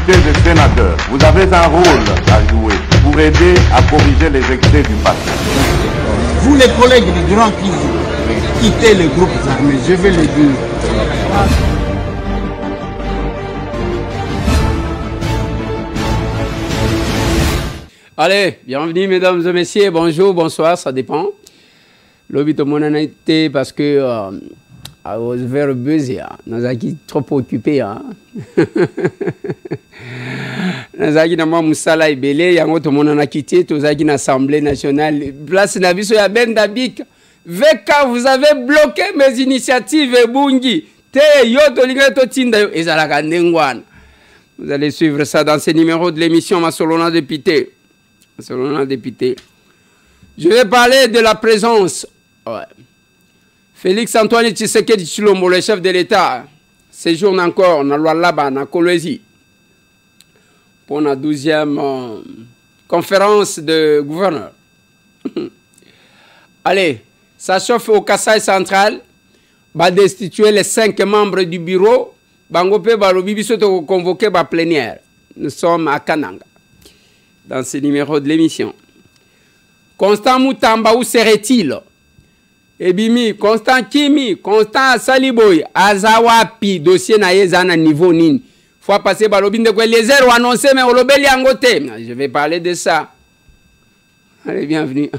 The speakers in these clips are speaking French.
députés et sénateurs, vous avez un rôle à jouer pour aider à corriger les excès du passé. Vous les collègues du Grand Kivu, quittez les groupes armés, je vais le dire. Allez, bienvenue mesdames et messieurs, bonjour, bonsoir, ça dépend. L'objet de mon année parce que I was very busy, nous avons trop occupé. Nous avons Moussala Ibele, yango to mon a quitté, tous avons l'Assemblée nationale, place Nabiso ya Ben Dabik. VK, vous avez bloqué mes initiatives et Bungi. Te yo to linga to tinda yo ezalaka ndengwana. Vous allez suivre ça dans ces numéros de l'émission Masolona député. Je vais parler de la présence. Ouais. Félix Antoine Tshisekedi Tshilombo, le chef de l'État, séjourne encore dans Lualaba, dans Kolwezi, pour la 12e conférence de gouverneurs. Allez, ça chauffe au Kasaï central, va destituer les 5 membres du bureau, Bangope Balobibiso to convoquer la plénière. Nous sommes à Kananga. Dans ce numéro de l'émission. Constant Moutamba, où serait-il? Ebimi, Constant Kimi, Constant Saliboy, Azawapi, dossier na yezana niveau nin. Faut passer par l'obin de quoi les airs ont annoncé, mais on l'obélit en côté. Je vais parler de ça. Allez, bienvenue.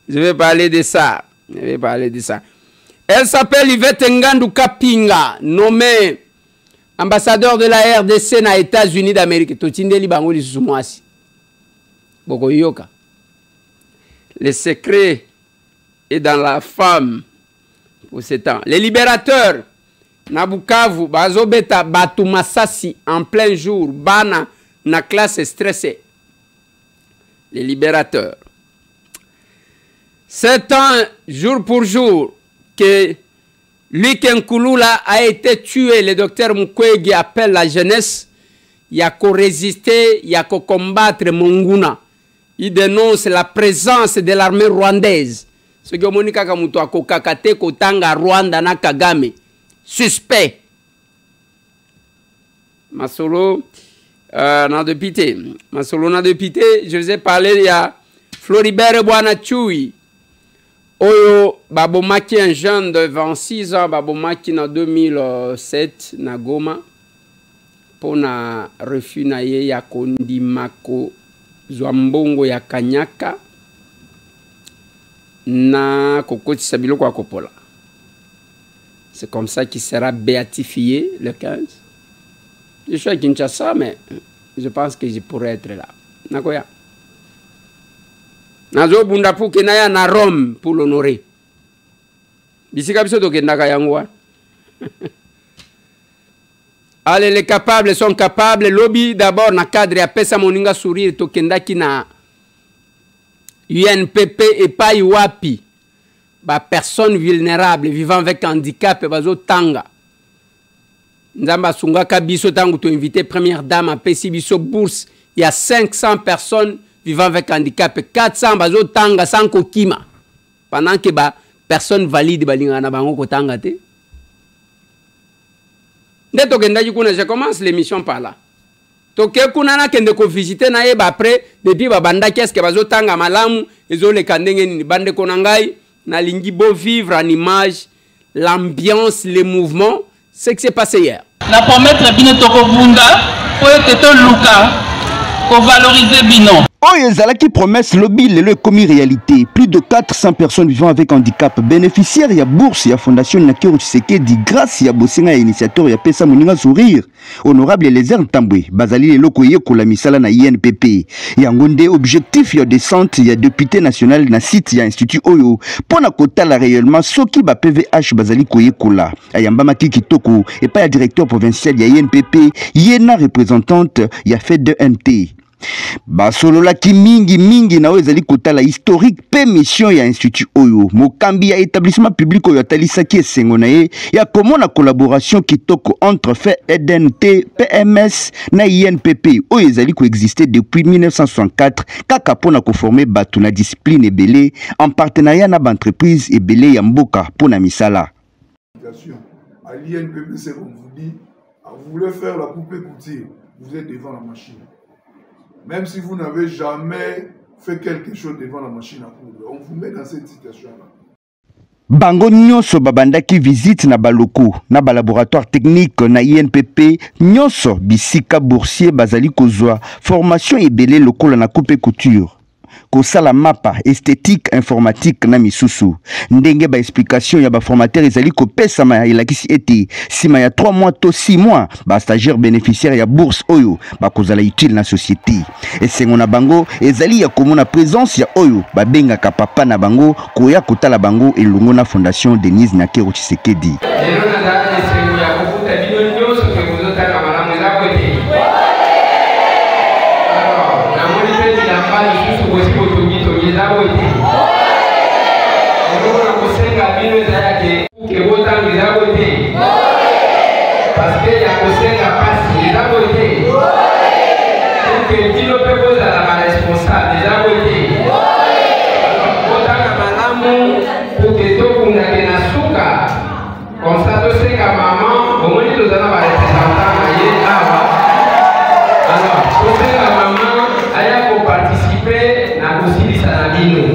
Je vais parler de ça. Elle s'appelle Yvette Ngandou Kapinga, nommée ambassadeur de la RDC aux États-Unis d'Amérique. Le secret est dans la femme pour ce temps. Les libérateurs, Nabukavu, Bazobeta, Batumasasi, en plein jour, Bana, na classe stressée. Les libérateurs. C'est un jour pour jour que Luc Nkouloula a été tué. Le docteur Mukwege appelle la jeunesse. Il y a qu'à résister, il y a qu'à combattre Monguna. Il dénonce la présence de l'armée rwandaise. Ce que Monika Kamuto a kokakate kotanga Rwanda na Kagame. Suspect. Masolo na député. Je vous ai parlé, il y a Floribert Bouanachui. Oyo babomaki un jeune de 26 ans babomaki en 2007 na Goma pour na refus na ye ya kondimako zwambongo ya kanyaka na kokotisa biloko akopola. C'est comme ça qu'il sera béatifié le 15. Je suis à Kinshasa, mais je pense que je pourrais être là. Nakoya. Nazo bunda pour kenaya na Rome pour l'honorer. Bisika biso to kendaka yangwa. Allez, les capables sont capables. Lobby d'abord na cadre ya pesa moninga sourire to kendaki na UNPP et pas Iwapi. Ba personnes vulnérables vivant avec handicap bazo tanga. Nzamba sungaka biso tangu to inviter première dame à pesi biso bourse. Il y a 500 personnes vivant avec handicap, 400 bazo tanga sans kokima. Pendant que ba personne valide balingana bango ko tanga te. Ndeto kenda jikuna, je commence l'émission par là. Toke kuna na kende ko visiter na ye ba après depuis ba banda qu'est-ce que bazo tanga malamu ezo le kandenge ni bande konangai na lingi beau vivre en image l'ambiance, les mouvements, c'est que c'est passé hier. La promettre bino toko vunda po teto luka ko valoriser bino. Oyezalaki promesse lobby le commis réalité. Plus de 400 personnes vivant avec handicap bénéficiaires ya bourse ya fondation Nakero Tshisekedi grâce ya bosinga ya initiateur ya pesa moninga sourire. Honorable Lézer Ntambwe bazali leloko yekola misala na INPP. Yangonde objectif ya descente ya député national na site ya institut Oyo pona kotala réellement soki ba PVH bazali koyekola. Ayamba maki kitoko et pas ya directeur provincial ya INPP yena représentante ya FED2NT. Basolola ki mingi na ezali kotala historique pe mission ya institut Oyo mokambi ya établissement public Oyo atalisaki esengo na ye ya komona collaboration kitoko entre FED2NT, PMS na INPP Oyo ezali coexister depuis 1964 kaka pona ko former batu na discipline ebele en partenariat na entreprise ebele ya mboka pona misala. À l'INPP, c'est comme vous dit, Vous voulez faire la poupée couture, vous êtes devant la machine. Même si vous n'avez jamais fait quelque chose devant la machine à coudre, on vous met dans cette situation-là. Bango nyonso babandaki visite na baloko na laboratoire technique na INPP nyonso bisika boursier bazali kozwa formation ebele lokola na coupe couture kosala mapa esthétique informatique na misusu ndenge ba explication ya ba formateur ezali kopesama elakisi ete sima ya 3 mois to 6 mois ba stagiaire bénéficiaire ya bourse oyo bakozala utile na société esengo na bango ezali ya komona présence ya oyo babengaka papa na bango koya kotala bango elongo na fondation Denise Nakero Tshisekedi. Parce que y a aussi la passe les abonnés. Pour que le kilo peut poser la responsable des abonnés. Alors, pour que tout le monde ait un souka, comme ça, tu sais que maman, au moins, tu as un représentant. Alors, tu sais que maman, elle a pour participer à la aussi de Sanabino.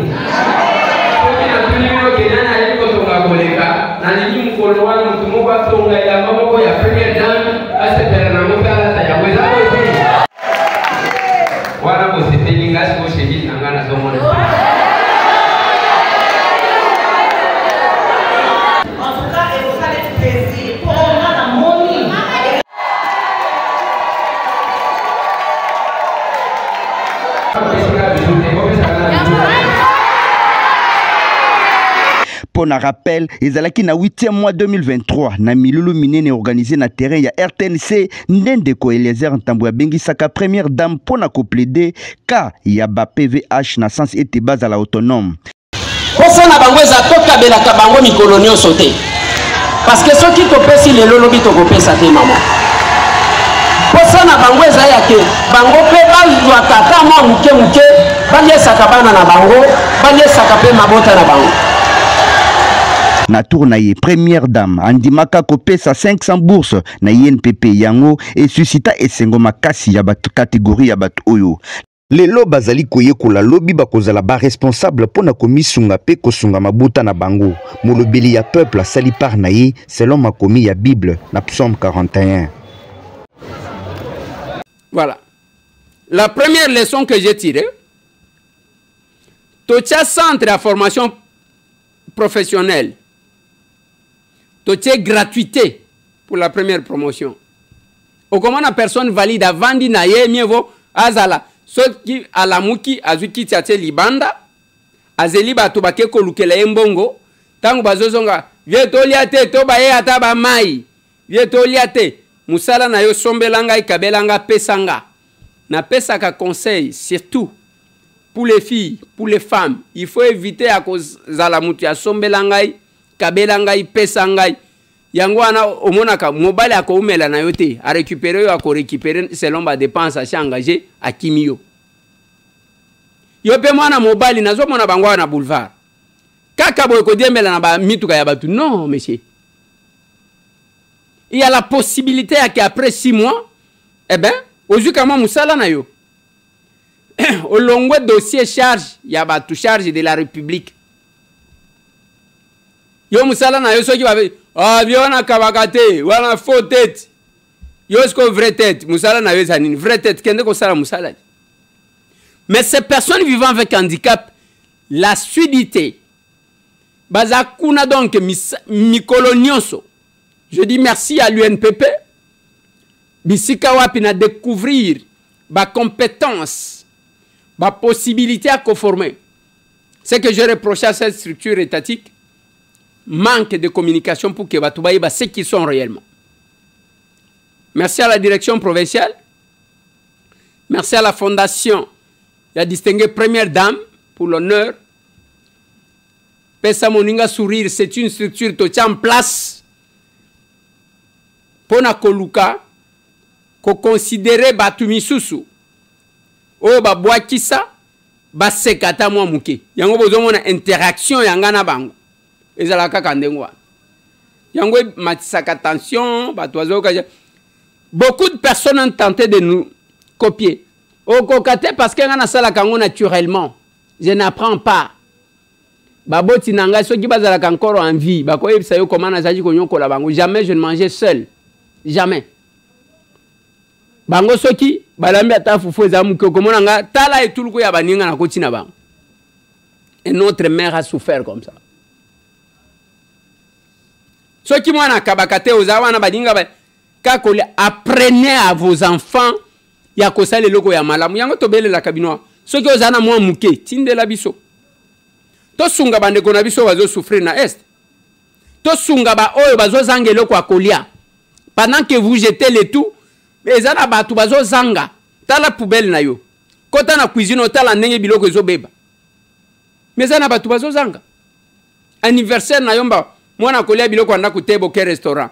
Pour un rappel, ezalaki na 8e mois 2023 na milulu minene organisé na terrain ya RTNC Ndendeko Eliezer Ntambwe bengisaka première dame pour na plaider ka ya ba PVH na sens ete bazala autonome. Posa na bango eza tokabelaka bango mikolo nyonso te. Parce que soki topesi lelo lobi tokopesa te mama. Posa na bango eza yake bango pe bazwaka ata mwa muke muke baliesaka bana na bango baliesaka pe mabota na bango. Na tournaye première dame andimaka kopesa 500 bourses na INPP yango et suscita esengo makasi ya batu catégorie ya batu oyo. Lelo bazali koyekola lobi bakozala ba responsable pona komisunga pe kosunga mabuta na bango. Molobeli ya peuple sali par naye selon makomi ya Bible na Psaume 41. Voilà. La première leçon que j'ai tirée, Tocha centre à formation professionnelle. Tocha gratuité pour la première promotion. Au comment la personne valide a vendu naye mieux vaut azala. Ceux qui à la muki azuki tiate libanda azeli bato bake kolukela embongo tangu bazozonga vietoliate to baye ataba mai vietoliate musala na yo sombelanga ikabelanga pesanga na pesaka conseil surtout pour les filles pour les femmes il faut éviter à cause zala mutu ya sombelanga kabelanga pesanga yango ana omonaka mobile akoumela na yote a récupérer yo ako récupérer selon ba dépenses à s'engager à kimio yo pe mwana mobile nazo mona bango na boulevard kaka boy ko diembela na ba mituka ya batu non monsieur il y a la possibilité qu'après 6 mois eh ben ozuka mo musala na yo au longo dossier charge ya batu charge de la République yo musala na yo soki ba ah biona kabakate wana faux tête yo sko vraie tête musala na yo zanini vraie tête kende ko sala musala. Mais ces personnes vivant avec handicap la suidité bazakuna donc mikolo nyonso. Je dis merci à l'UNPP bisika wapi na découvrir ba compétence ba possibilité à conformer. C'est que je reproche à cette structure étatique manque de communication pour que Batoubaï ce qu'ils sont réellement. Merci à la direction provinciale. Merci à la fondation. Il a distingué première dame pour l'honneur. Pesa Moninga Sourire, c'est une structure qui est en place pour na koluka ko considérer Batumi Susu. O ba boakisa ba sekata mwa muke. Yango bozo mona interaction yangana bango. Ezalaka kandengo. Yango matisaka tension, batozo kaja. Beaucoup de personnes ont tenté de nous copier. Au kokate parce que ngana sala kango naturellement. Je n'apprends pas. Baboti nanga ceux qui bazala encore en vie. Bako yebisa yo comment nazaji ko nyokola bango. Jamais je ne mangeais seul. Jamais. Bango soki balambi ata fufu ezamu ko komona nga tala etuluko ya baninga na kotina bango. Et notre mère a souffert comme ça. Ceux qui mwana kabakate ozawana baninga ba kakole apprenez à vos enfants ya kosala loko ya malamu yango tobele la kabino. Ceux qui ozana mwa muke tinde la biso. To sunga bande kona biso bazo souffrir na est. To sunga ba oyo bazo zanga loko akolia. Pendant que vous jetez les tout, ezana batu bazo zanga. Tala poubelle na yo. Kota na cuisine tala ndenge biloko ezo beba. Mais ezana batu bazo zanga. Anniversaire na yomba mwana kolia biloko anda kutebo ke restaurant.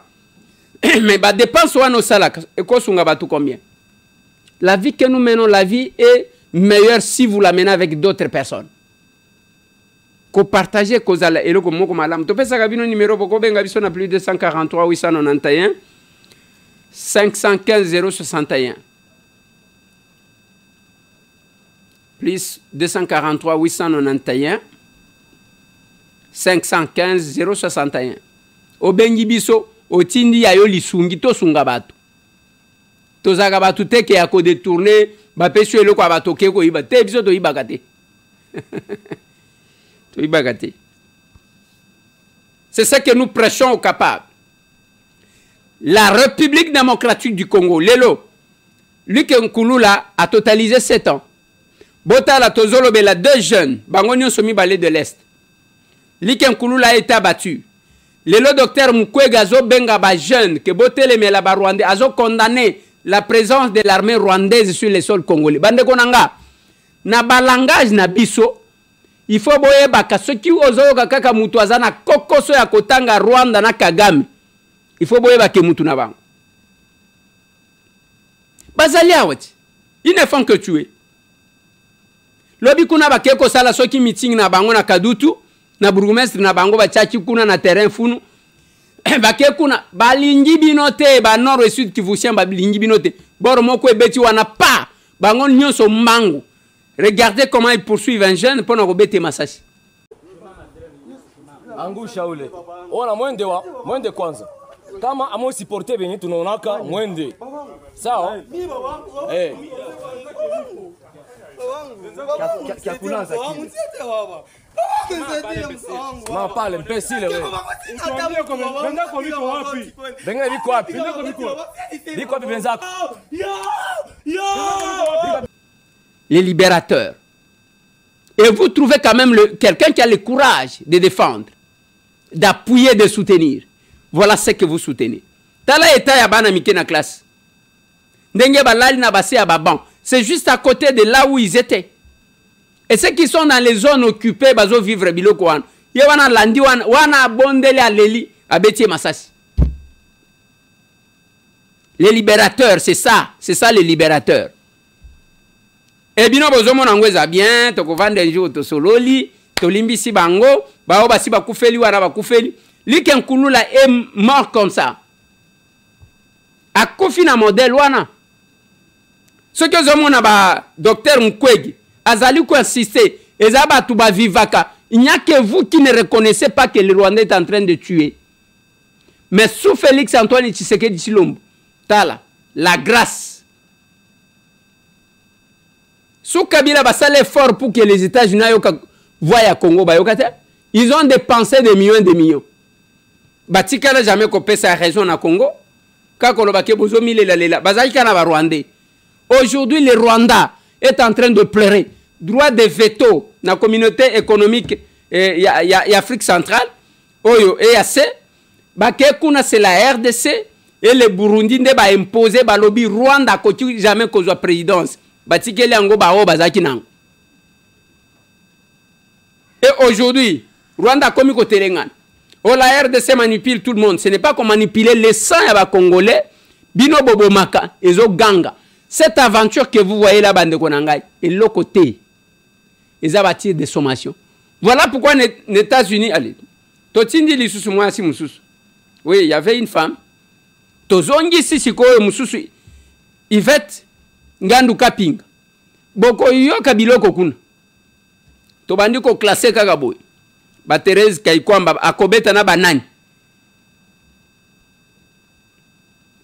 Mais ba dépense wana salaka et ko sunga batu combien? La vie que nous menons, la vie est meilleure si vous la menez avec d'autres personnes. Ko partager kozala eloko moko malamu. To pesa kabino numéro boko benga biso na plus de 243 891 515 061. Plus 243 891 515 061. Obengi biso otindi ya yo lisungi to sunga batu. Tozaka batu teke ya ko détourner ba peso eloko abato ke ko iba te biso to ibaka te. To ibaka te. C'est ce que nous prêchons aux capables. La République démocratique du Congo, Lelo, Luc Nkulula a totalisé 7 ans. Botala Tozolo Bela, 2 jeunes, Bangonio Somi Balé de l'Est. Luc Nkulula a été abattu. Lelo docteur Mukwegazo Benga ba jeune, que Botele Melaba Rwandais, a condamné la présence de l'armée rwandaise sur les sols congolais. Bande konanga, na balangage na biso, il faut boye baka ceux qui ozo kaka mutu azana kokoso ya kotanga Rwanda na Kagame. Il faut boye baka mutu na bango. Bazali awati. Ils ne font que tuer. Lobi kuna bakeko sala soki meeting na bango na Kadutu, na bourgmestre na bango ba tchaki kuna na terrain funu. Bakekuna balingi binote ba nord et sud Kivusien balingi binote. Boro moko ebeti wana pa bango nyonso mangu. Regardez comment ils poursuivent un jeune pour nous rebêter Massachi. Angusha ule. Ona mwende kwanza. Kama amo supporter benye tunaonaka mwende. Sawa? Eh. Kia kulanza kile. Ma pale mpesile wewe. Benga biko wapi? Biko wapi benzako? Les libérateurs. Et vous trouvez quand même quelqu'un qui a le courage de défendre, d'appuyer, de soutenir. Voilà ce que vous soutenez. Tala eta ya bana mike na classe. Ndenge balali na base ya baban. C'est juste à côté de là où ils étaient. Et ceux qui sont dans les zones occupées, bazo vivre biloko wana. Ye wana landi wana bondele a leli abeti Masasi. Les libérateurs, c'est ça les libérateurs. Et bino bozomo nangweza bien, toko vande njo to sololi, to limbisi bango, bao basi bakufeli wana bakufeli. Luc Nkulula est mort comme ça. A kofi na modèle wana. Ce que zomo na ba docteur Mukwege, azali ko insister, ezaba tu ba vivaka. Il n'y a que vous qui ne reconnaissez pas que le Rwanda est en train de tuer. Mais sous Félix Antoine Tshisekedi Tshilombo, tala, la grâce. Sous Kabila basa l'effort pour que les États-Unis voient à Congo, ils ont dépensé des millions et des millions. Batika n'a jamais coupé sa région na Congo. Aujourd'hui, le Rwanda est en train de pleurer. Droit de veto dans la communauté économique et Afrique centrale, Oyo EAC, c'est la RDC et le Burundi ne va imposer le lobby Rwanda qui jamais cause la présidence. Et aujourd'hui, Rwanda comme côté Rengan. Oh, la RDC manipule tout le monde. Ce n'est pas comme manipuler les sangs congolais. Bino bobo maka ezo ganga. Cette aventure que vous voyez là, bande konangai, est l'autre côté. Ils abattent des sommations. Voilà pourquoi les États-Unis, allez, totindi lisusu moi si mususu. Oui, il y avait une femme tozongi sisi koyo mususu Yvette ngandu kapinga boko yoka biloko kuna tobandi ko classé kaka boy ba Thérèse Kaikwamba akobeta na banani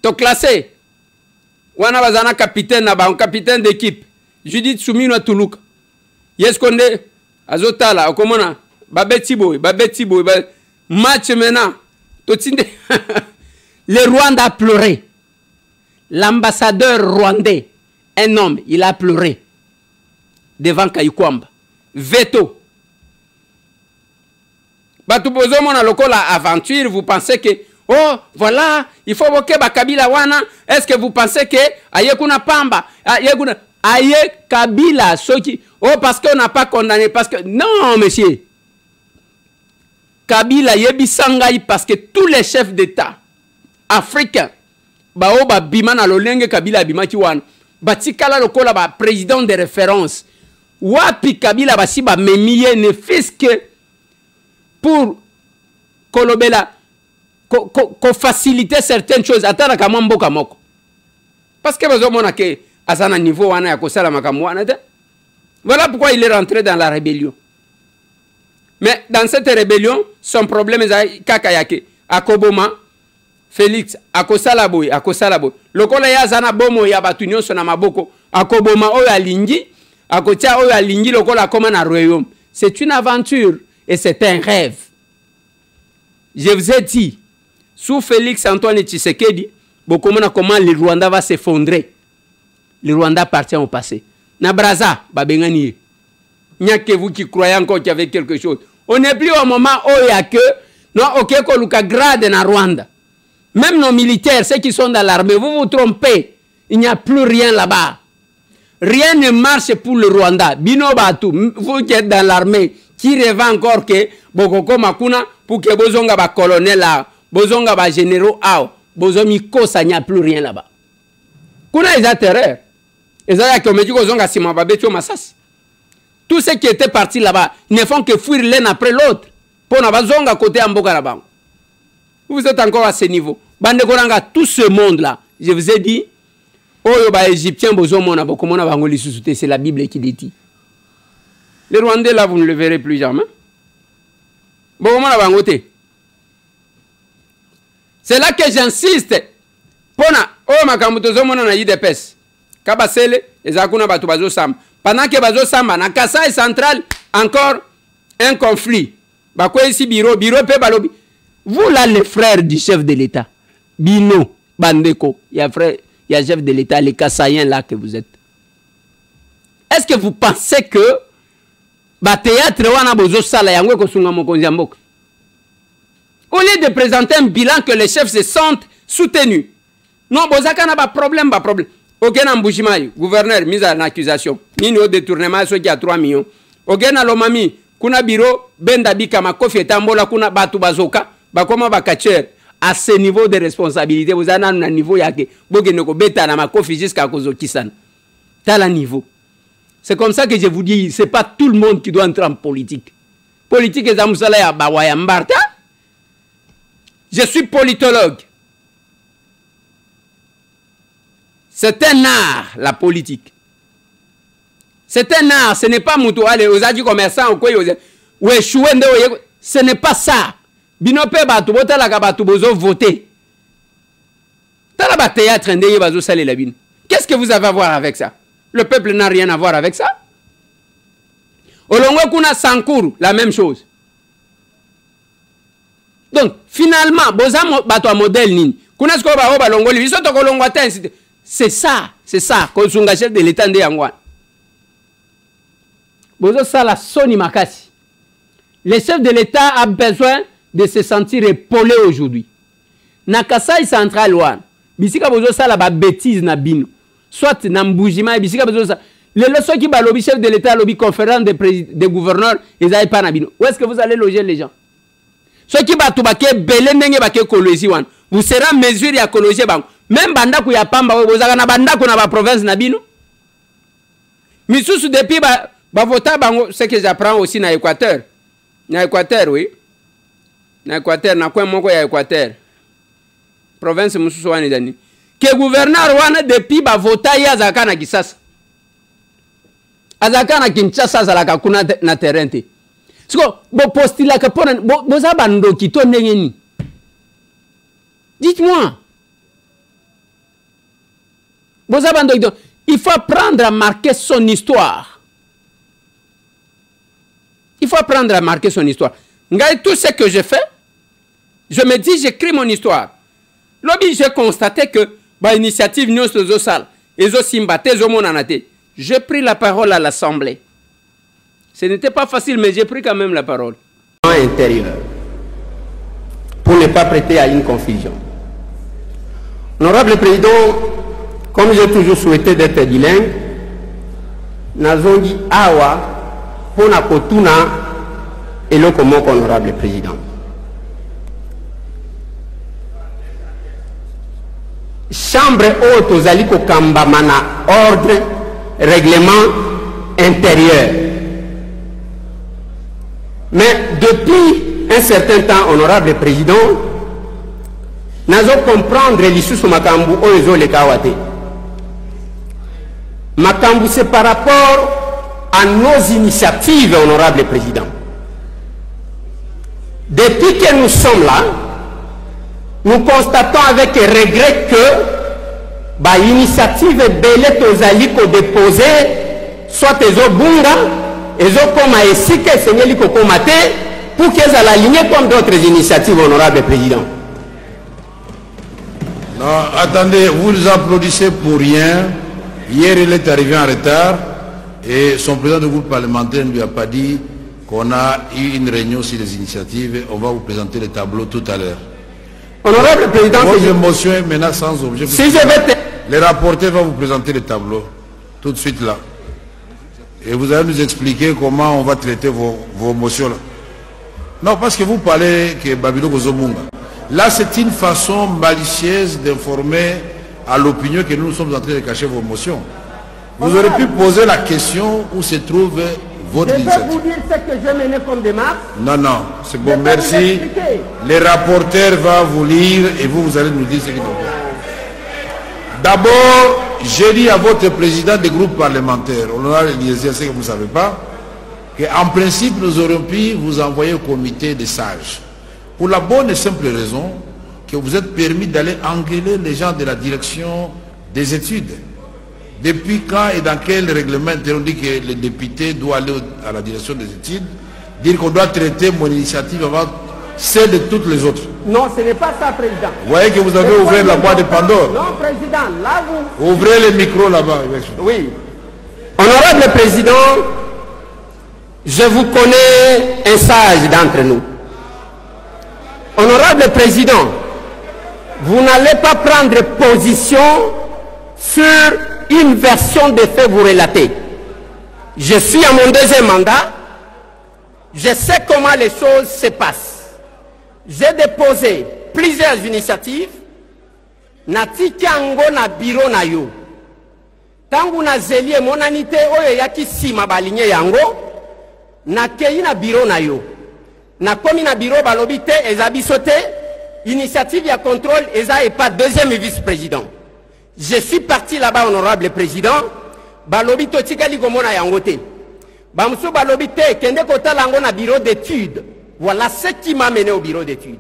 to classé wana bazana capitaine na ba capitaine d'équipe Judith Soumino Tuluka yes konde azotala okomona babeti boy match maintenant totinde le Rwanda a pleuré. L'ambassadeur rwandais, un homme, il a pleuré devant Kaikwamba. Veto. Batubozo mona lokola aventure, vous pensez que oh voilà, il faut boke Kabila wana. Est-ce que vous pensez que aye kuna pamba, aye Kabila soki oh parce qu'on n'a pas condamné parce que non monsieur. Kabila yebi sangai parce que tous les chefs d'État africains bao ba bimana lolenge Kabila bimaki wana batikala lokola ba président de référence wapi Kabila basi ba memiye ne fiske pour kolobela ko faciliter certaines choses atara kama mboka moko parce que bazo mona ke azana niveau wana ya kosala makamwa wana te. Voilà pourquoi il est rentré dans la rébellion. Mais dans cette rébellion son problème est kaka yake akoboma Félix akosala boy lokola ya zana bomo ya batu nyonso na maboko akoboma oyo alingi akotia oyo alingi lokola koma na royaume. C'est une aventure et c'est un rêve. Je vous ai dit sous Félix Antoine Tshisekedi bokomona comment le Rwanda va s'effondrer. Le Rwanda appartient au passé. Na Braza babengani n'y a que vous qui croyez encore qu'il y avait quelque chose. On n'est plus au moment où il y a que non ok ko luka grade na Rwanda. Même nos militaires, ceux qui sont dans l'armée, vous vous trompez. Il n'y a plus rien là-bas. Rien ne marche pour le Rwanda. Bino Batu, vous qui êtes dans l'armée, qui rêvez encore que Bokoko Makuna, pour que Bozonga ba colonel là, Bozonga ba généraux là, Bozomi Kosa, il n'y a plus rien là-bas. Kuna ils ont terreur. Ils ont dit que Medjiko Zonga Simababetio Massas. Tous ceux qui étaient partis là-bas ne font que fuir l'un après l'autre. Pour Nabazonga côté Amboka là-bas. Vous êtes encore à ce niveau. Bande Koranga, tout ce monde-là, je vous ai dit, Oyoba Égyptien, Bozomona, Bokomona, Bangoli Susute, c'est la Bible qui le dit. Les Rwandais, là, vous ne le verrez plus jamais. Bokomona, Bangote. C'est là que j'insiste. Pona, oh, Makamuto Zomona, na IDPS. Kabasele, et Zakuna Batubazo Sam. Pendant que Bazo Samba, na Kasaï central, encore un conflit. Bakwe ici, bureau, pe balobi. Vous là, les frères du chef de l'État, Bino, Bandeko, il y a chef de l'État, les Kassaïens là que vous êtes. Est-ce que vous pensez que théâtre wana bozo sala yango kosunga mokonzi mboka? Au lieu de présenter un bilan que les chefs se sentent soutenus. Non, bozaka na ba problème. Ok na Mbujimayi, gouverneur mise en accusation. Nini au détournement so qui a 3 millions. Ok na Lomami, kuna bureau benda bika makofi etambola kuna batu bazoka. Bakoma bakacher à ce niveau de responsabilité vous avez un niveau yake bogeneko beta na makofi jusqu'à kozokisan tala niveau. C'est comme ça que je vous dis, c'est pas tout le monde qui doit entrer en politique. Politique est amusala ya bawaya mbarta. Je suis politologue. C'est un art la politique. C'est un art, ce n'est pas muto ale ozaji commerçant ou quoi ou échoué ndo ce n'est pas ça. Binope batu botala ka batu bozo voter. Tala ba théâtre ndeye bazo salé la bine. Qu'est-ce que vous avez à voir avec ça? Le peuple n'a rien à voir avec ça. Olongo kuna Sankuru, la même chose. Donc finalement boza bato a modèle nini. Kuna sko ba oba longoli biso to kolongwa ten. C'est ça konsunga chef de l'état ndé yangwa. Bozo sala soni makasi. Le chef de l'état a besoin de se sentir épaulé aujourd'hui. Na Kasai central wan, bisika bozo sala ba bêtise na bino. Soit na Mbujima bisika bozo sala. Le leçon qui ba lobby chef de l'état lobby conférence de gouverneurs, ils aillent pas na bino. Où est-ce que vous allez loger les gens? Ceux qui ba tubake belé ndenge ba ke kolozi wan. Vous serez en mesure ya kologer bang. Même banda ku ya pamba bozaka na banda ku na ba province na bino. Misusu depuis ba vota bango, ce que j'apprends aussi na Équateur. Na Équateur oui. Na Équateur na coin moko ya Équateur. province mosusu wana ezani ke gouverneur wana depuis bavota ye azalaka na Kisasa azalaka na Kinshasa azalaka kuna na terrain te siko bopostulaka mpona boza bandoki to ndenge nini dites-moi boza bandoki to il faut apprendre à marquer son histoire. Il faut apprendre à marquer son histoire. Tout ce que j'ai fait, je me dis, j'écris mon histoire. Lobby, j'ai constaté que l'initiative Nyos de Sal, j'ai pris la parole à l'Assemblée. Ce n'était pas facile, mais j'ai pris quand même la parole. Intérieur, pour ne pas prêter à une confusion. Honorable Président, comme j'ai toujours souhaité d'être bilingue, Nazongi Awa, Pona Kotuna, et le comment honorable Président. Chambre haute aux aliko Kambamana, ordre, règlement intérieur. Mais depuis un certain temps, honorable Président, nous allons comprendre l'issue sur Makambu Oezo le Kawate. Makambu, c'est par rapport à nos initiatives, honorable Président. Depuis que nous sommes là, nous constatons avec regret que l'initiative Belé Tozaliko déposée, soit les Obunga, les Okoma et Sike, Seigneur Komate, pour qu'elles soient alignées comme d'autres initiatives, honorable Président. Non, attendez, vous nous applaudissez pour rien. Hier, il est arrivé en retard et son président du groupe parlementaire ne lui a pas dit qu'on a eu une réunion sur les initiatives. On va vous présenter le tableau tout à l'heure. Honorable Président, votre motion est maintenant sans objet. Si je vais le rapporteur va vous présenter le tableau tout de suite là. Et vous allez nous expliquer comment on va traiter vos motions là. Non, parce que vous parlez que Babilo Gozobunga. Là, c'est une façon malicieuse d'informer à l'opinion que nous sommes en train de cacher vos motions. Vous aurez pu poser la question où se trouve votre initiative. Je vais vous dire ce que j'ai mené comme démarche. Non, non, c'est bon, merci. Le rapporteur va vous lire et vous allez nous dire ce qu'il faut. D'abord, j'ai dit à votre président des groupes parlementaires, on a dit ce que vous ne savez pas, qu'en principe, nous aurions pu vous envoyer au comité des sages. Pour la bonne et simple raison que vous êtes permis d'aller engueuler les gens de la direction des études. Depuis quand et dans quel règlement on dit que le député doit aller à la direction des études, dire qu'on doit traiter mon initiative avant celle de toutes les autres? Non, ce n'est pas ça, Président. Vous voyez que vous avez ouvert la boîte de Pandore. Non, Président, là vous... Ouvrez le micro là-bas. Oui. Honorable Président, je vous connais un sage d'entre nous. Honorable Président, vous n'allez pas prendre position sur une version des faits vous relater. Je suis à mon deuxième mandat, je sais comment les choses se passent. J'ai déposé plusieurs initiatives, natiki yango na bureau na yo. Tangu na zelie monanité oyo yaki sima balinye yango, nakei na bureau na yo. Na komi na bureau balobi te ezabiso te, initiative ya contrôle eza et pas deuxième vice-président. Je suis parti là-bas, honorable président, balobi to tikali komona yango te. Bamsou balobi te kende kota lango na bureau d'études. Voilà ce qui m'a mené au bureau d'études.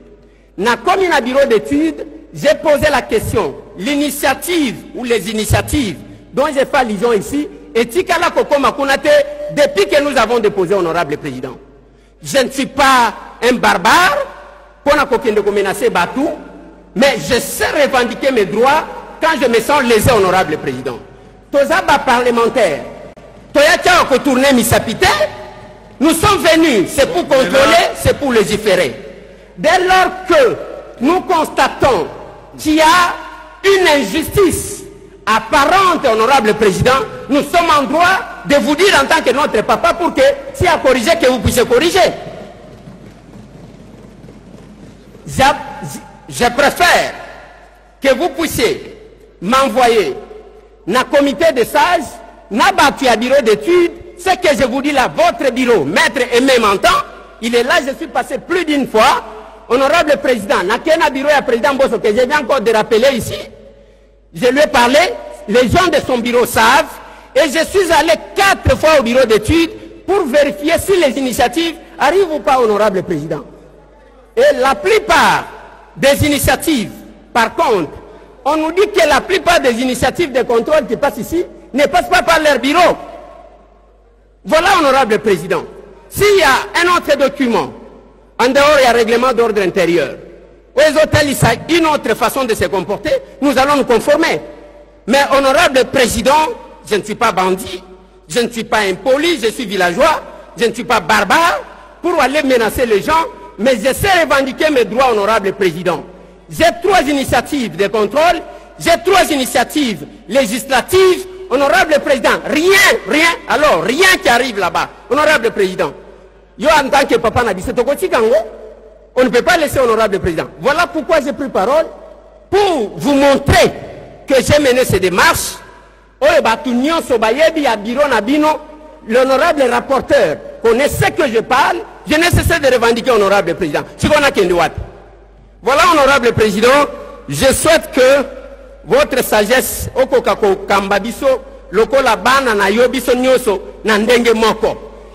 Na komi na bureau d'études, j'ai posé la question, l'initiative ou les initiatives dont j'ai fait allusion ici, et tikala kokoma kunate depuis que nous avons déposé, honorable président. Je ne suis pas un barbare, pour ne menacer Batou, mais je sais revendiquer mes droits quand je me sens lésé, honorable président. Tozaba parlementaire, Toyaka a tourné Misapité, nous sommes venus, c'est pour contrôler, c'est pour légiférer. Dès lors que nous constatons qu'il y a une injustice apparente, honorable président, nous sommes en droit de vous dire en tant que notre papa pour que, s'il y a corrigé, que vous puissiez corriger. Je préfère que vous puissiez m'envoyer dans le comité de sages, dans le bureau d'études, ce que je vous dis là, votre bureau, maître Aimé m'entend, il est là, je suis passé plus d'une fois, honorable président, n'a qu'un bureau à président Bosso que je viens encore de rappeler ici. Je lui ai parlé, les gens de son bureau savent, et je suis allé 4 fois au bureau d'études pour vérifier si les initiatives arrivent ou pas, honorable président. Et la plupart des initiatives, par contre, on nous dit que la plupart des initiatives de contrôle qui passent ici ne passent pas par leur bureau. Voilà, honorable président. S'il y a un autre document, en dehors il y a un règlement d'ordre intérieur, aux hôtels, il y a une autre façon de se comporter, nous allons nous conformer. Mais, honorable président, je ne suis pas bandit, je ne suis pas impoli, je suis villageois, je ne suis pas barbare pour aller menacer les gens, mais je sais revendiquer mes droits, honorable président. J'ai 3 initiatives de contrôle, j'ai 3 initiatives législatives, honorable président, rien, alors rien qui arrive là-bas, honorable président. Yo en tant que papa n'a dit, c'est au quotidien, on ne peut pas laisser honorable président. Voilà pourquoi j'ai pris parole, pour vous montrer que j'ai mené ces démarches. L'honorable rapporteur connaît ce que je parle, je ne cesse de revendiquer honorable président. Voilà, honorable président, je souhaite que votre sagesse,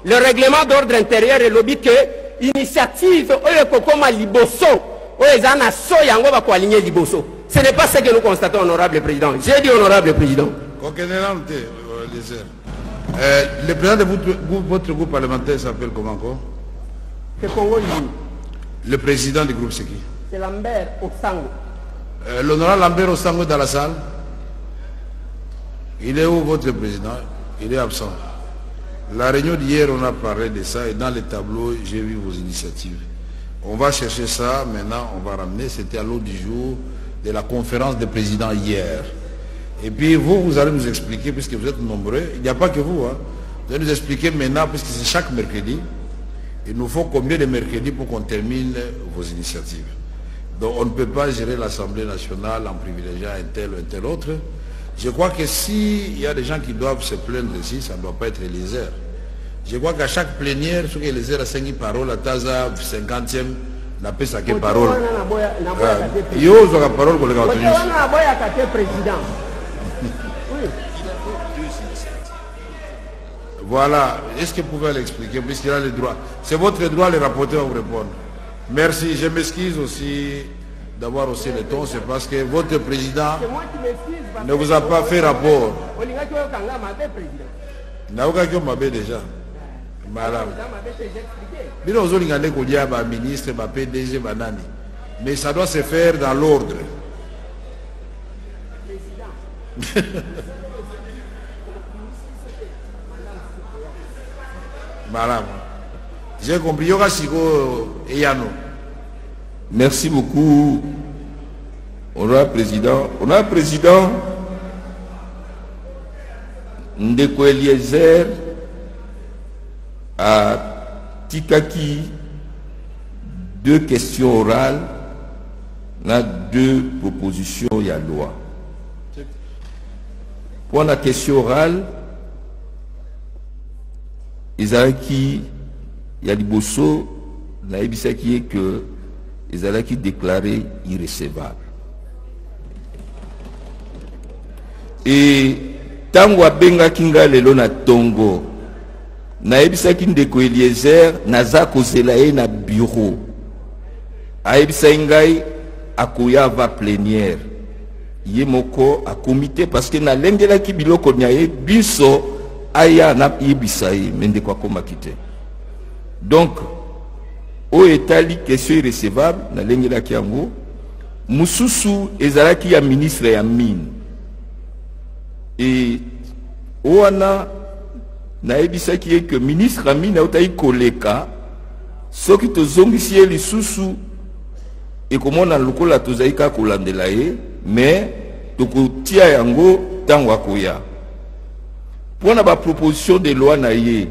le règlement d'ordre intérieur est l'objet que initiative ce n'est pas ce que nous constatons, honorable président. J'ai dit honorable président. Le président de votre groupe parlementaire s'appelle comment encore? C'est Congo. Le président du groupe c'est qui? C'est Lambert Osango. L'honorable Lambert Osango est dans la salle. Il est où votre président? Il est absent. La réunion d'hier, on a parlé de ça et dans les tableaux, j'ai vu vos initiatives. On va chercher ça, maintenant on va ramener, c'était à l'ordre du jour de la conférence des présidents hier. Et puis vous allez nous expliquer, puisque vous êtes nombreux, il n'y a pas que vous, hein, vous allez nous expliquer maintenant, puisque c'est chaque mercredi, il nous faut combien de mercredis pour qu'on termine vos initiatives. Donc on ne peut pas gérer l'Assemblée nationale en privilégiant un tel ou un tel autre. Je crois que s'il y a des gens qui doivent se plaindre ici, ça ne doit pas être Eliezer. Je crois qu'à chaque plénière, ce que Eliezer a 5 paroles, à Taza 50e, n'a pas sa parole. Il y a la parole pour le président. Voilà, est-ce que vous pouvez l'expliquer, puisqu'il a le droit. C'est votre droit, les rapporteurs vous répondre. Merci, je m'excuse aussi d'avoir aussi le ton, c'est parce que votre président ne vous a pas fait rapport. Déjà. Madame. Mais ça doit se faire dans l'ordre. Madame. J'ai compris. Merci beaucoup, honorable président. Honorable président, Ndeko Eliezer à Tikaki 2 questions orales, na 2 propositions il y a loi. Pour la question orale, Ezalaki Yaliboso na ebisaki est que Ezalaki déclaré irrecevable. Et tango abenga kinga lelo na tongo na ebisaki Ndeko Eliezer naza kozela ye na bureau aebisa ngai akoya va plénière ye moko a comité parce que na lengelaki biloko nyaye biso aya na yebisa ye mende kwa koma kite. Donc o etali question irrecevable na lengelaki yango mususu ezalaki ya ministre ya mine et wana na ebisaki ye que ministre ya mine autayi koleka soki tozongisi ye lisusu ekomona lokola tozali kaka kolandela ye mais tokotia yango ntango akoya mpona baproposition de loi na ye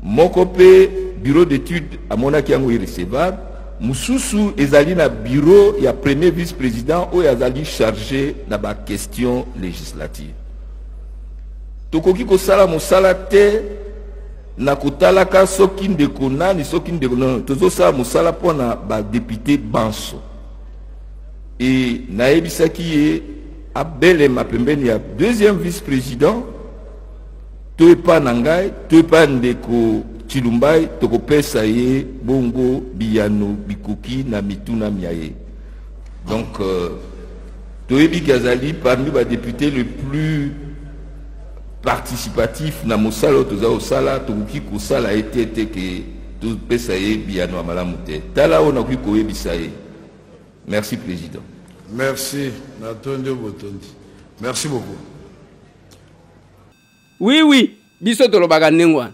moko mpe bureau d'étude amonaki yango irrecevable mususu ezali na bureau ya premier vice-président oyo azali chargé na baquestion législative tokoki kosala mosala te na kotalaka soki ndeko nani soki ndeko non tozosala mosala mpona badepute banso e nayebisaki ye abelema pembeni ya deuxième vice-président to epa na ngai to epa ndeko Chilumbai tokopesa ye bongo biyano bikuki na mituna mia ye. Donc toyebi Gazali parmi les députés le plus participatif na mosala toza osala tokuki kosala etete ke topesa ye biyano amalamu te. Tala ona kuki koyebisa ye. Merci président. Merci Natondi Botondi. Merci beaucoup. Oui, biso tolobaka ndengwa.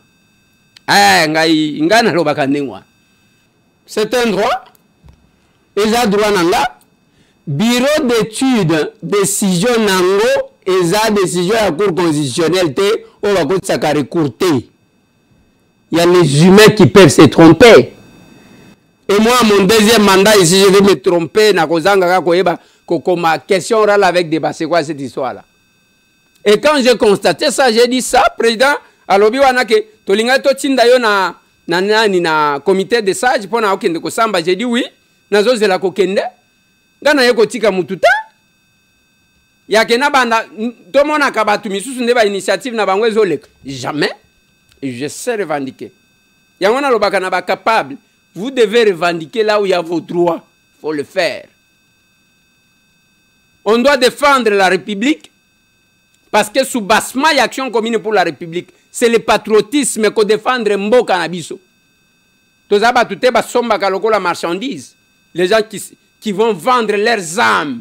Ngai nalobaka ndengwa. C'est un droit. Eza droit nanga. Bureau d'études, décision nango, eza décision à la Cour constitutionnelle te, on va kotsaka recourter. Il y a les humains qui peuvent se tromper. Et moi, mon deuxième mandat ici, je vais me tromper, na kozanga koyeba kokoma question orale avec débat. C'est quoi cette histoire-là? Et quand j'ai constaté ça, j'ai dit ça, président, alobi wana ke tolinga to tinda yo na comité de sages pour na okende ko samba, j'ai dit oui, nazo zela ko kende. Ngana yeko tika mututa. Ya kena banda to mona ka batu misusu ndeba initiative na bangwe zolek. Jamais. Et je sais revendiquer. Yangona lobaka na ba capable. Vous devez revendiquer là où il y a vos droits. Faut le faire. On doit défendre la République parce que sous bassement il y a action commune pour la République. C'est le patriotisme qu'on défendre mboka na biso. Tozaba tuté ba somba ka lokola marchandise. Les gens qui vont vendre leurs âmes.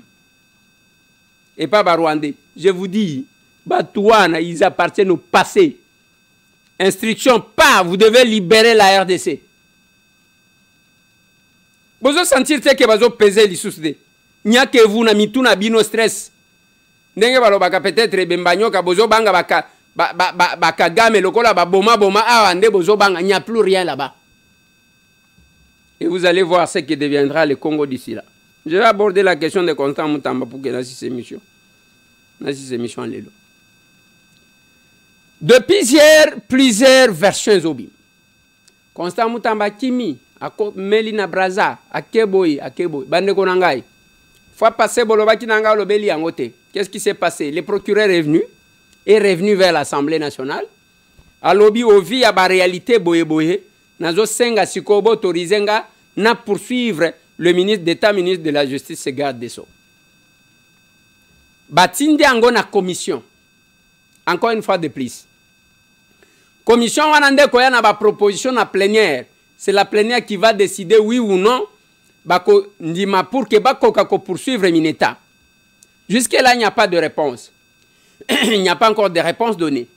Et pas ba Rwandais. Je vous dis, Batouana, ils appartiennent au passé. Instruction pas, vous devez libérer la RDC. Vous sentir que vous avez pesé les sous-dés. Il n'y a que vous, na bino stress. Ndenge balobaka peut-être bembanyo ka bozo banga baka game lokola ba boma awande bozo banga, il n'y a plus rien là-bas. Et vous allez voir ce qui deviendra le Congo d'ici là. Je vais aborder la question de Constant Moutamba pour que nasi émission. Nasi émission lelo. Depuis hier, plusieurs versions obim. Constant Moutamba kimi ako Melina Braza akeboy bande konangai. Fois passé bolobaki nanga lobeli yangote. Qu'est-ce qui s'est passé? Le procureur est revenu vers l'Assemblée nationale. A lobby au vie à la réalité boye nazo senga sikobo autorisenga na poursuivre le ministre d'État, ministre de la Justice, se garde des Sceaux. Batinde ango na commission. Encore une fois de plus. Commission wanande koya na ba proposition na plénière. C'est la plénière qui va décider oui ou non bako ndima pour que bako kako poursuivre Mineta. Jusque-là, il n'y a pas de réponse. Il n'y a pas encore de réponse donnée.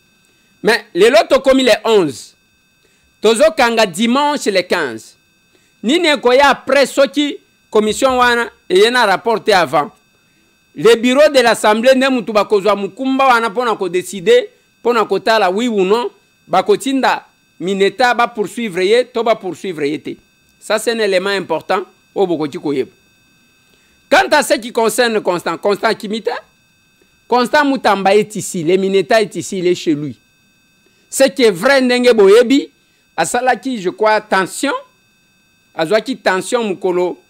Mais les lots commis les 11. Tozo kanga dimanche les 15. Nini koya après ce qui commission wana et yena rapporté avant. Le bureau de l'Assemblée ne mutu bakozwa mukumba wana pona ko décider pona ko tala oui ou non bako tinda Mineta ba poursuivre ye to ba poursuivre yete. Ça c'est un élément important au bokoti koyeb. Quant à ce qui concerne Constant Kimita, Constant Moutamba est ici, le Mineta est ici, il est chez lui. Ce qui est vrai, Ndenge Boyebi, à Salaki, je crois, tension, à Zouaki, tension, Moukolo,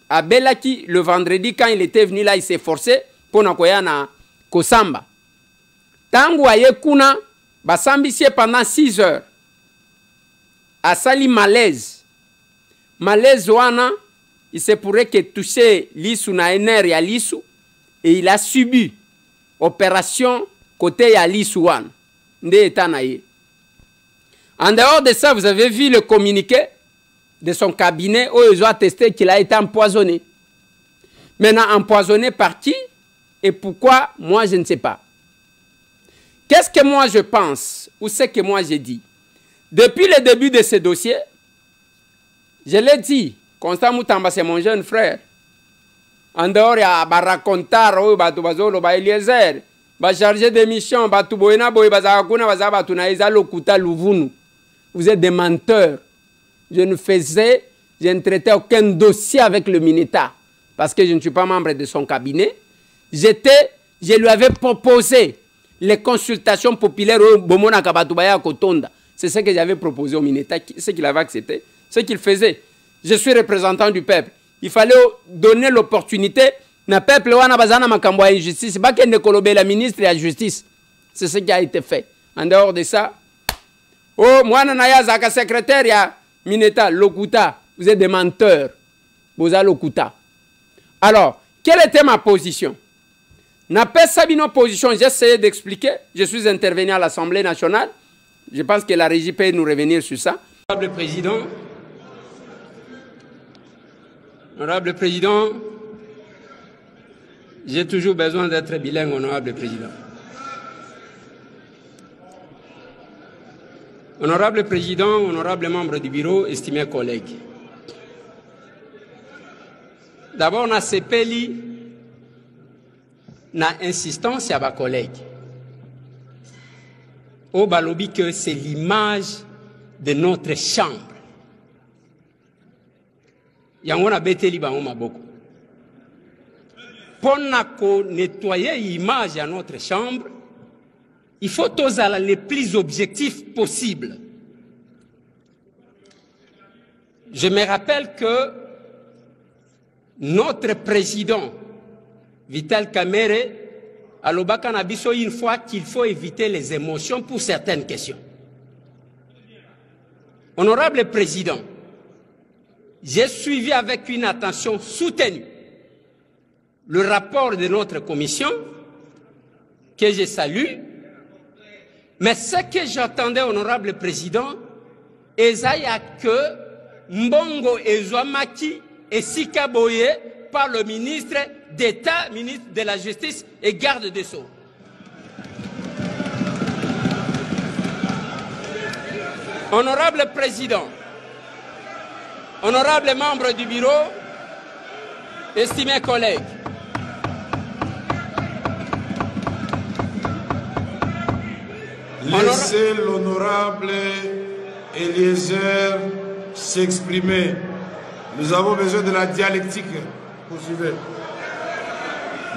à Belaki, le vendredi, quand il était venu là, il s'est forcé pour Nakoya na Kosamba. Tangu aye kuna, basambisier pendant 6 heures. À Sali malaise. Malaise wana, il se pourrait que touché l'issue na NR ya l'issue et il a subi opération côté ya l'issue wana. Nde etanaye. En dehors de ça, vous avez vu le communiqué de son cabinet où ils ont attesté qu'il a été empoisonné. Maintenant, empoisonné par qui et pourquoi, moi je ne sais pas. Qu'est-ce que moi je pense ou ce que moi j'ai dit? Depuis le début de ce dossier, je l'ai dit, Constant Moutamba c'est mon jeune frère. En dehors, il y a Barakontar, Batubazolo, Eliezer, chargé de mission, Batuboena, Bazakuna, Bazabatuna, Lokuta, Louvunu. Vous êtes des menteurs. Je ne traitais aucun dossier avec le Mineta parce que je ne suis pas membre de son cabinet. Je lui avais proposé les consultations populaires au Bomona Kabatubaya Kotonda. C'est ce que j'avais proposé au Mineta, ce qu'il avait accepté, ce qu'il faisait. Je suis représentant du peuple. Il fallait donner l'opportunité na peuple wana bazana makambo ya injustice bakende kolobe la ministre de la justice. C'est ce qui a été fait. En dehors de ça, oh mwana na yazaka secrétaire ya Mineta Lokuta, vous êtes des menteurs. Boza Lokuta. Alors, quelle était ma position? N'a pas sabi nos positions, j'ai essayé d'expliquer. Je suis intervenu à l'Assemblée nationale. Je pense que la régie peut nous revenir sur ça. Honorable Président, j'ai toujours besoin d'être bilingue, Honorable Président. Honorable Président, honorable membre du bureau, estimés collègues. D'abord, on a CPLI, na insistance à ma collègue. Au balobi que c'est l'image de notre chambre. Yango na beteli bango maboko. Pour nettoyer l'image à notre chambre, il faut tous aller les plus objectifs possibles. Je me rappelle que notre président, Vital Kamerhe, à l'Obaka Nabiso, une fois qu'il faut éviter les émotions pour certaines questions. Honorable Président, j'ai suivi avec une attention soutenue le rapport de notre commission, que je salue, mais ce que j'attendais, Honorable Président, c'est que Mbongo Ezouamaki et Sikaboye par le ministre d'État, ministre de la Justice et garde des Sceaux. Honorable Président, honorable membre du bureau, estimés collègues, laissez l'honorable Eliezer s'exprimer. Nous avons besoin de la dialectique. Poursuivez.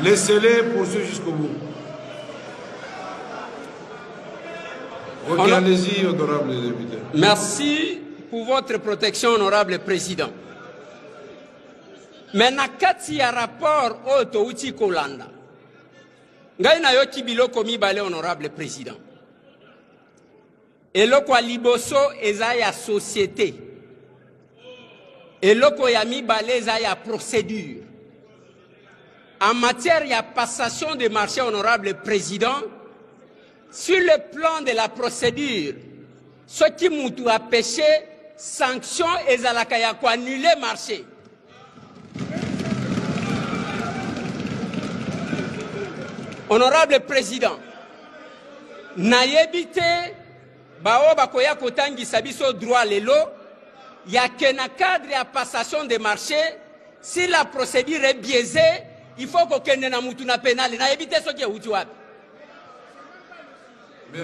Laissez-les poursuivre jusqu'au bout. Ok, allez-y, honorable député. Merci pour votre protection, honorable Président. Mais nakati ya rapport oto uti kolanda. Ngai na yoki biloko mibale, honorable Président. Eloko ya liboso eza ya société. Eloko ya mibale eza ya procédure. En matière de passation des marchés, honorable Président, sur le plan de la procédure, ce qui m'a a péché, sanction et zalakaya ko annuler marché. Honorable Président, n'ayebite bao bakoya kotangi sabiso droit lelo, ya kena cadre ya passation des marchés, si la procédure est biaisée, il faut qu'on ait un mutuna pénal. Il a évité ce qui est outuable.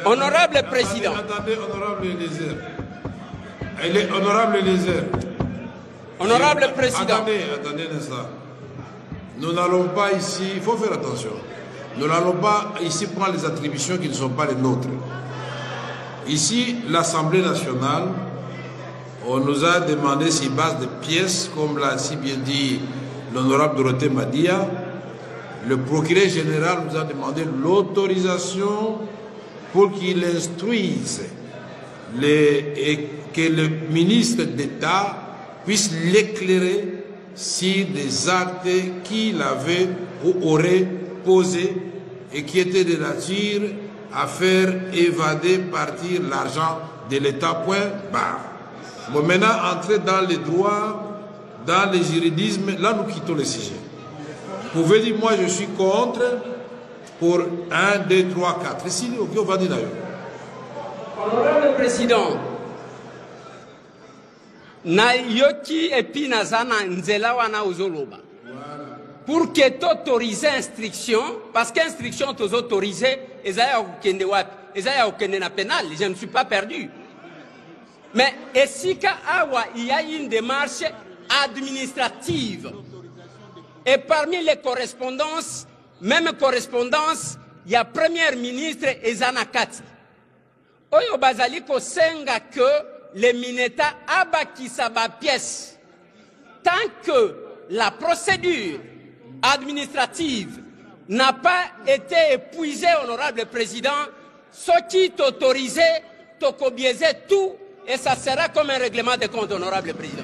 Honorable Président. Attendez, honorable Eliezer. Honorable Eliezer. Honorable Président. Attendez ça. Nous n'allons pas ici, il faut faire attention. Nous n'allons pas ici prendre les attributions qui ne sont pas les nôtres. Ici, l'Assemblée nationale, on nous a demandé sur base de pièces, comme l'a si bien dit l'honorable Dorothée Madia. Le procureur général nous a demandé l'autorisation pour qu'il instruise et que le ministre d'État puisse l'éclairer sur des actes qu'il avait ou aurait posés et qui étaient de nature à faire évader, partir l'argent de l'État, point barre. Bon, maintenant, entrer dans les droits, dans les juridismes, là nous quittons le sujet. Vous pouvez dire, moi je suis contre pour 1, 2, 3, 4. Et si, on va dire d'ailleurs. Honorable Président, na yoki epi nazana nzela wana ozoloba. Pour que tu autorises instruction, parce qu'instruction tu autorise, ezaya okende wapi, ezaya okende na pénal, je ne suis pas perdu. Mais esika awa, il y a une démarche administrative. Et parmi les correspondances, même correspondance, il y a Premier ministre Ezana Kati. oyo bazali kosenga que les Mineta abakisa ba pièce tant que la procédure administrative n'a pas été épuisée, honorable président, ce qui t'autorisait, t'autorisait tout, et ça sera comme un règlement de compte, honorable président.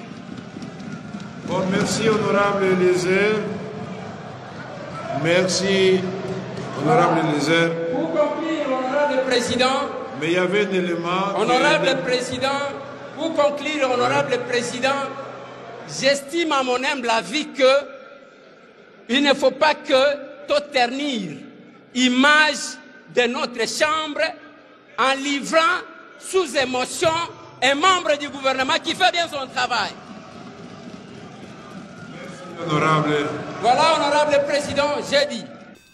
Bon, merci, honorable Eliezer. Merci, honorable Eliezer. Pour conclure, honorable président, mais il y avait un élément... Honorable président, pour conclure, honorable président, j'estime à mon humble avis que il ne faut pas que tout ternir image de notre chambre en livrant sous émotion un membre du gouvernement qui fait bien son travail. Merci, honorable. Voilà, honorable président, j'ai dit.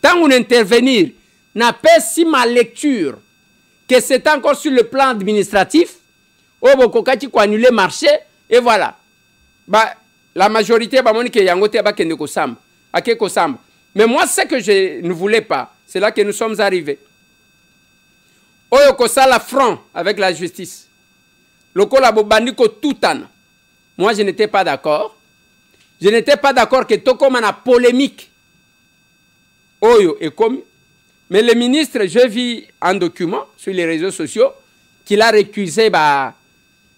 Tant qu'on intervenir, n'a pas si ma lecture que c'est encore sur le plan administratif, au Bokokati qui annulé le marché, et voilà. Bah, la majorité, bah, Monique Yangote, bah, Kende Kosam, Ake Kosam. Mais moi, ce que je ne voulais pas, c'est là que nous sommes arrivés. Oyo Kosala front avec la justice. Lokola Bobandiko Toutana. Moi, je n'étais pas d'accord. Je n'étais pas d'accord que tout comme une polémique. Oyo est comme. Mais le ministre, j'ai vu un document sur les réseaux sociaux qu'il a récusé bah,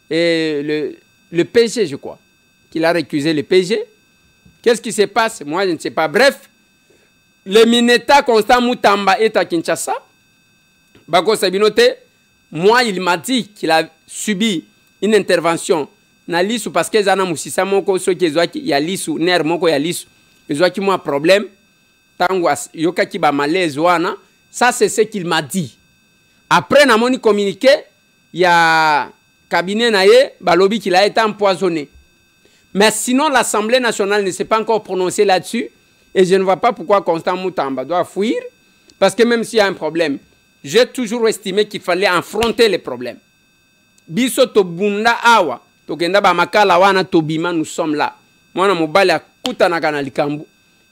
le PG, je crois. Qu'il a récusé le PG. Qu'est-ce qui se passe? Moi, je ne sais pas. Bref, le Mineta Constant Moutamba est à Kinshasa. Bako Sabinote, moi, il m'a dit qu'il a subi une intervention na lisu parce que zana musisa moko so kezwaki ya lisu ner moko ya lisu ezwaki moi problème tango yokaki ba malaise wana. Ça c'est ce qu'il m'a dit. Après na moni communiqué ya cabinet naye balobi qu'il a été empoisonné. Mais sinon l'Assemblée nationale ne s'est pas encore prononcée là-dessus et je ne vois pas pourquoi Constant Moutamba doit fuir parce que même s'il y a un problème, j'ai toujours estimé qu'il fallait affronter les problèmes. Biso to bunda awa to kenda ba makala wana to bima, nous sommes là. Mwana mobali akutana kana likambu.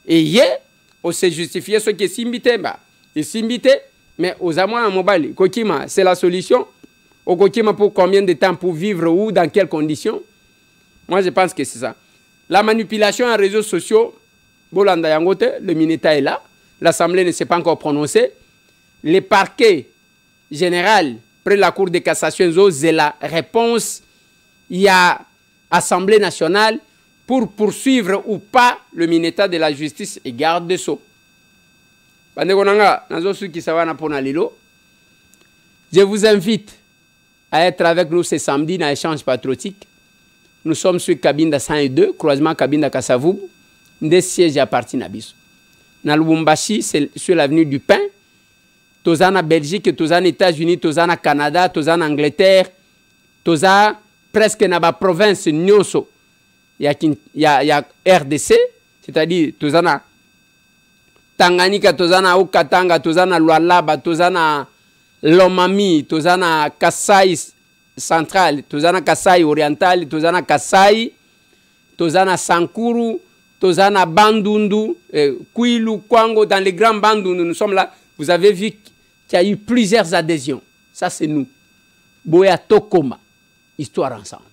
Et ye on s'est justifié ce qui est simbité ba. Et simbité mais aux amwana mobali kokima c'est la solution. Au kokima pour combien de temps pour vivre où dans quelles conditions? Moi je pense que c'est ça. La manipulation en réseaux sociaux, Bolanda Yangote, le Mineta est là. L'Assemblée ne s'est pas encore prononcée. Les parquets général près la Cour de cassation, c'est la réponse. Il y a Assemblée nationale pour poursuivre ou pas le Mineta de la justice et garde des sceaux. Je vous invite à être avec nous ce samedi dans l'échange patriotique. Nous sommes sur Cabinda 102, croisement Cabinda Kassavoub, des sièges à partir d'Abisso. Dans Lubumbashi, c'est sur l'avenue du Pain. Tozana Belgique, Tozana États-Unis, Tozana Canada, Tozana Angleterre, Tozana presque dans la province Nyoso. Il y a RDC, c'est-à-dire Tozana Tanganyika, Tozana Okatanga, Tozana Lualaba, Tozana Lomami, Tozana Kasai Central, Tozana Kasai Oriental, Tozana Kasai, Tozana Sankuru, Tozana Bandundu, Kwilu, Kwango, dans les grands Bandundu, nous sommes là. Vous avez vu qu'il y a eu plusieurs adhésions. Ça, c'est nous. Boya Tokoma. Histoire ensemble.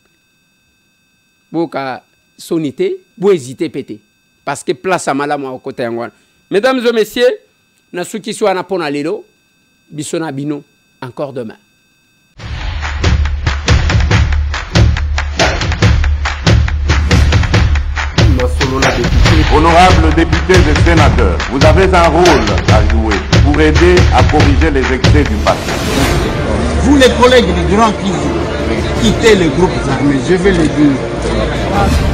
Boka sonité, bo hésiter pété. Parce que place à malama au côté angwan. Mesdames et messieurs, na suki soit na pona lelo, bisona bino encore demain. Honorables députés et sénateurs, vous avez un rôle à jouer pour aider à corriger les excès du passé. Vous les collègues du Grand Kivu, quittez les groupes armés, je vais le dire.